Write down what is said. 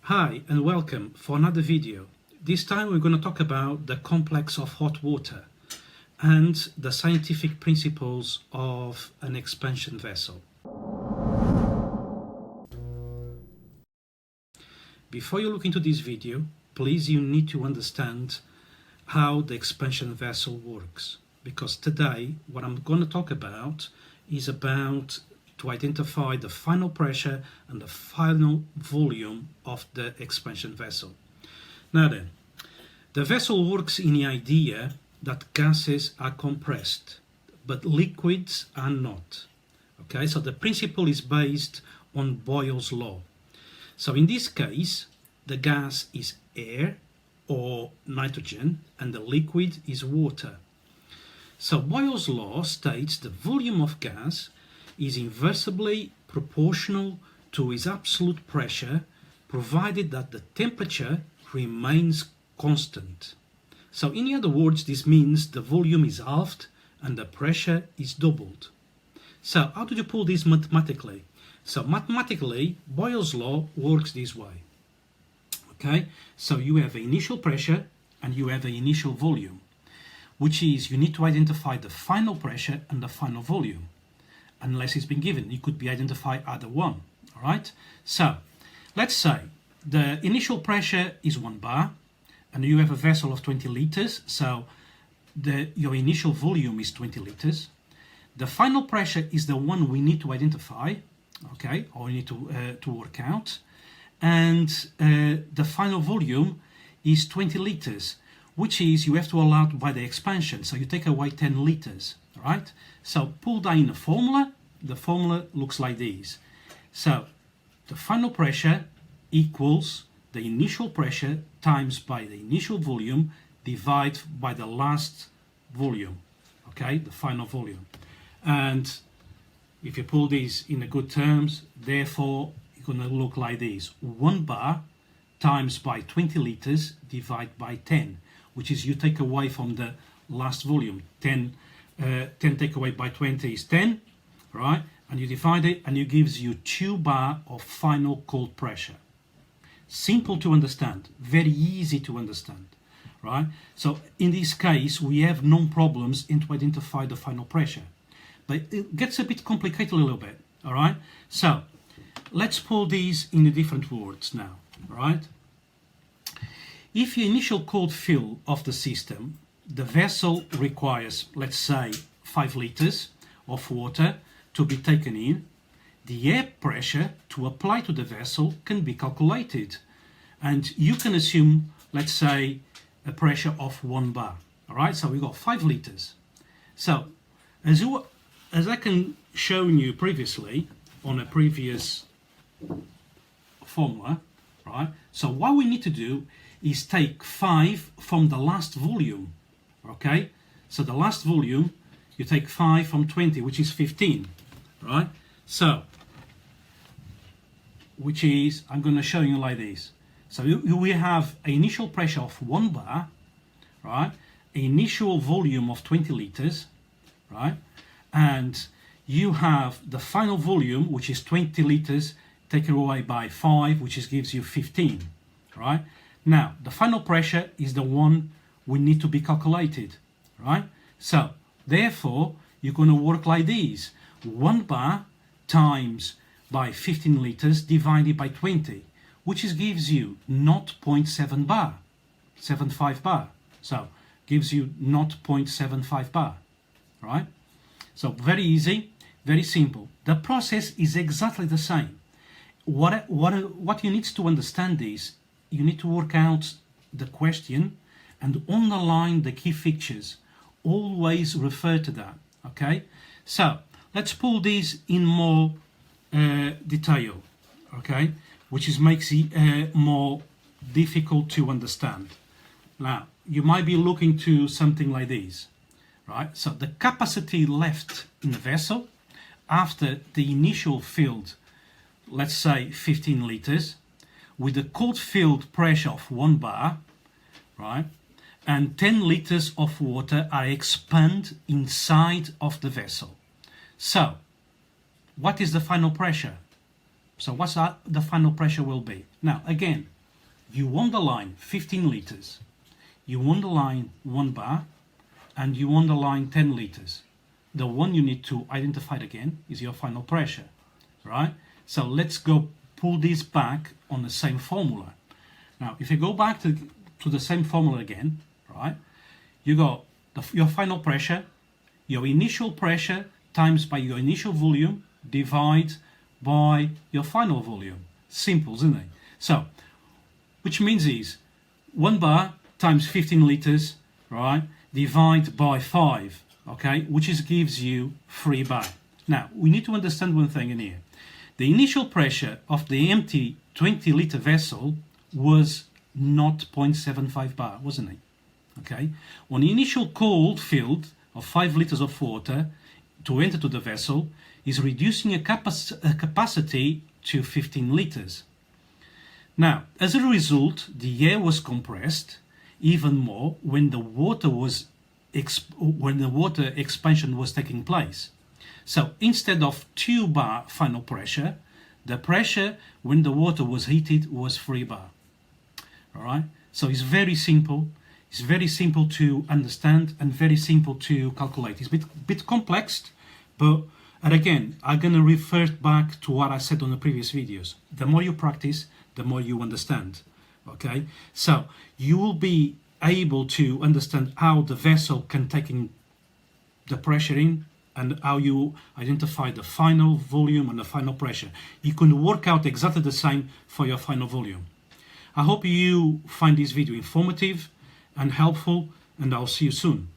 Hi and welcome for another video. This time we're going to talk about the complex of hot water and the scientific principles of an expansion vessel. Before you look into this video, please you need to understand how the expansion vessel works, because today what I'm going to talk about is about to identify the final pressure and the final volume of the expansion vessel. Now then, the vessel works in the idea that gases are compressed, but liquids are not. Okay, so the principle is based on Boyles Law. So in this case, the gas is air or nitrogen and the liquid is water. So Boyles Law states the volume of gas is inversely proportional to its absolute pressure, provided that the temperature remains constant. So in other words, this means the volume is halved and the pressure is doubled. So how do you pull this mathematically? So mathematically, Boyles Law works this way. Okay, so you have an initial pressure and you have an initial volume, which is you need to identify the final pressure and the final volume. Unless it's been given, you could be identified either one. All right, so let's say the initial pressure is 1 bar and you have a vessel of 20 liters, so your initial volume is 20 liters. The final pressure is the one we need to identify, okay, or we need to work out, and the final volume is 20 liters, which is you have to allow by the expansion, so you take away 10 liters. Right, so pull that in a formula. The formula looks like this. So the final pressure equals the initial pressure times by the initial volume divided by the last volume, okay, the final volume. And if you pull these in a good terms, therefore it's going to look like this: 1 bar times by 20 liters divided by 10, which is you take away from the last volume. 10 take away by 20 is 10, right? And you divide it and it gives you 2 bar of final cold pressure. Simple to understand, very easy to understand, right? So in this case, we have no problems in to identify the final pressure. But it gets a bit complicated a little bit, all right? So let's pull these in the different words now, all right? If your initial cold fill of the system, the vessel requires, let's say, 5 liters of water to be taken in. The air pressure to apply to the vessel can be calculated. And you can assume, let's say, a pressure of 1 bar. All right, so we got 5 liters. So, as I can show you previously on a previous formula, right? So what we need to do is take 5 from the last volume. Okay, so the last volume, you take 5 from 20, which is 15, right? So, which is, I'm going to show you like this. So we have an initial pressure of 1 bar, right? An initial volume of 20 liters, right? And you have the final volume, which is 20 liters, taken away by 5, which gives you 15, right? Now, the final pressure is the one we need to be calculated, right? So therefore you're going to work like this: 1 bar times by 15 liters divided by 20, which gives you 0.7 bar, 75 bar. So gives you 0.75 bar, right? So very easy, very simple. The process is exactly the same. What you need to understand is you need to work out the question and underline the key features. Always refer to that, okay? So let's pull these in more detail, okay? Which makes it more difficult to understand. Now, you might be looking to something like this, right? So the capacity left in the vessel after the initial filled, let's say 15 liters, with a cold filled pressure of 1 bar, right? And 10 liters of water are expanded inside of the vessel. So, what is the final pressure? So what's the final pressure will be? Now, again, you underline 15 liters, you underline 1 bar, and you underline 10 liters. The one you need to identify again is your final pressure, right? So let's go pull this back on the same formula. Now, if you go back to the same formula again, right, you got your final pressure, your initial pressure times by your initial volume, divide by your final volume. Simple, isn't it? So, which means is 1 bar times 15 liters, right, divide by 5, okay, which gives you 3 bar. Now, we need to understand one thing in here. The initial pressure of the empty 20-liter vessel was not 0.75 bar, wasn't it? Okay. On the initial cold field of 5 liters of water to enter to the vessel is reducing a capacity to 15 liters. Now, as a result, the air was compressed even more when the water expansion was taking place. So instead of 2 bar final pressure, the pressure when the water was heated was 3 bar. All right. So it's very simple. It's very simple to understand and very simple to calculate. It's a bit complex, but and again, I'm going to refer back to what I said on the previous videos. The more you practice, the more you understand. Okay, so you will be able to understand how the vessel can take in the pressure in and how you identify the final volume and the final pressure. You can work out exactly the same for your final volume. I hope you find this video informative and helpful, and I'll see you soon.